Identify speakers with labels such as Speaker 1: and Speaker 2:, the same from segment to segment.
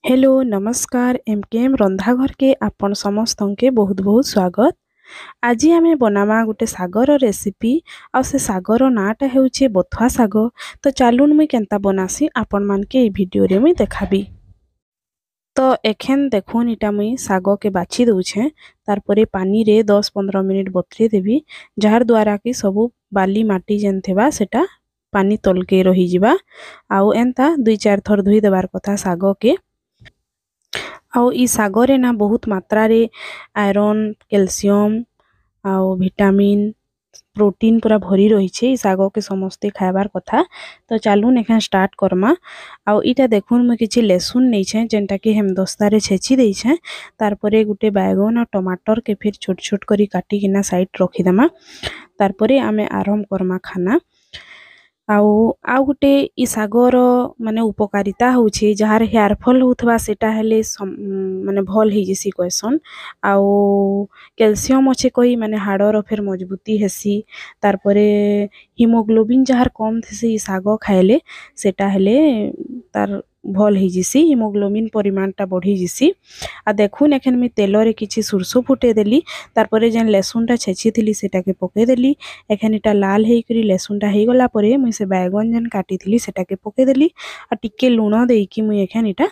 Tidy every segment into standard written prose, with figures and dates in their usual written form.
Speaker 1: Hello नमस्कार MQM रंधाघर के आपण समस्त के बहुत बहुत स्वागत। आज आम बनामा गोटे सागर रेसिपी आ से सागर नाटा हेउचे बथुआ साग। तो चलून मुई केनता बनासी आपण मान के ई वीडियो रे मुई देखाबी। तो एखेन देखुन इटा मुई साग के बाछी दउछे तारपरे पानी रे 10-15 मिनिट बतरे देबी जार द्वारा कि सबु बाली माटी जेन थेबा सेटा पानी तलके रही जिबा। आउ एंता 2-4 थर धुई देबार कथा साग के। आउ ई सागरे ना बहुत मात्रा रे आयरन कैल्शियम आउ विटामिन प्रोटीन पूरा भरी रही छे। ई साग के समस्ते खाइबार कथा। तो चलून एखन स्टार्ट करमा। आउ इटा देखुन मुई किछि लहसुन नै छे जेनटा कि हेमदस्ता रे छेची देई छे। तारपरे गुटे बैगन और टमाटर के फिर छोट छोट करी काटी किना साइड रखी देमा। तारपरे आमे आरंभ करमा खाना। आउ आउ गुटे ई सागर माने उपकारिता होउछे जहार हेयर फॉल होथबा सेटा हेले माने भल हे जेसी कहसन। आउ कैल्शियम अच्छे कही माने हाड़र फेर मजबूती हेसी। तारपरे हिमोग्लोबिन जहार कम थेसी ई साग खाइले सेटा हेले तार भल हे जेसी हिमोग्लोबिन परिमाणटा बढ़ी जेसी। आ देखुन एखन मी तेल रे किछि सुरसो फुटे देली तारपरे जेन लहसुनटा छेची थिली सेटा के पके देली। एखन इटा लाल हेई करी लहसुनटा हेई गला परे मुई से बैगन जेन काटी थिली सेटा के पके देली आ टिके लूण देई कि मुई एखन इटा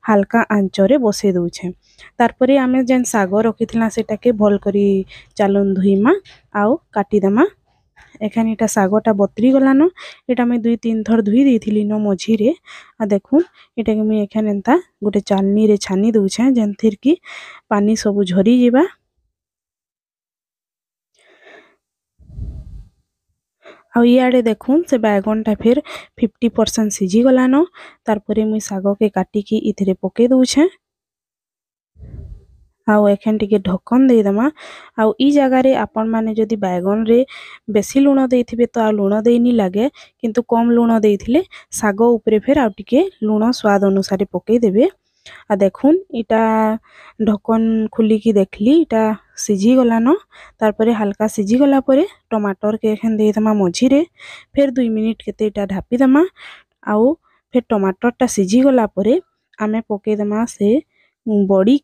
Speaker 1: हल्का आंच रे बसे दउछे। तारपरे आमे जेन साग रखिथिला सेटा के भल करी चालुन धुईमा आउ काटी देमा। एखन इटा सागटा बतरी गलानो इटा मैं 2-3 थर धुई देइथिली न मझी रे। आ देखुन इटा के मैं एखन एंता गोटे चालनी रे छानी दउछे जेन थिर की पानी सब झरी जिबा। आ इयाडे देखुन से बैगनटा फिर 50% सिझी गलानो। तारपरे मुई साग के काटी की इथिरे पके दउछे। आउ एखन टिके ढक्कन दे दमा। आउ ई जगह रे आपण माने जदि बैगन रे बेसी लूण देइथिबे तो आ लूण देइनी लागे किंतु कम लूण देइथिले साग ऊपरे फेर आ टिके लूण स्वाद अनुसार पके देबे। आ देखुन इटा ढक्कन खुली की देखली इटा सिझी गलानो। तारपरे हल्का सिझी गला परे टमाटर के एखन दे दमा मझी रे फिर 2 मिनिट केते इटा ढापी दमा। आउ फिर टमाटर टा सिझी गला परे आमे पके दमा से बड़ी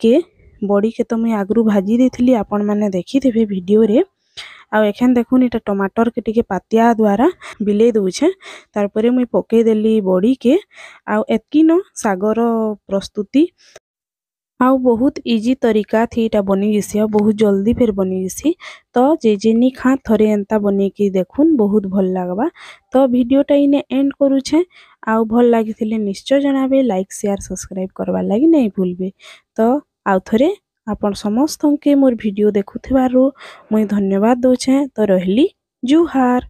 Speaker 1: के तो मुई आगरू भाजी देथिली आपण माने देखिथिबे वीडियो रे। आउ एखन देखुन इटा टमाटर के टिके पातिया द्वारा बिले दउछे। तारपरे मुई पके देली बड़ी के। आउ एतकी न सागर प्रस्तुति आउ बहुत इजी तरीका थी इटा बनी जिसी और बहुत जल्दी फिर बनी जिसी। तो जे खा थरे एंता बने की देखुन बहुत भल लागबा। तो वीडियोटा इने एंड करूछे। आउ भल लागिथिले निश्चय जनाबे लाइक शेयर सब्सक्राइब करबा लागि नहीं भूलबे। तो आउ थरे आपण समस्त के मोर वीडियो देखुथिबारु मुई धन्यवाद दउछे। तो रहली जुहार।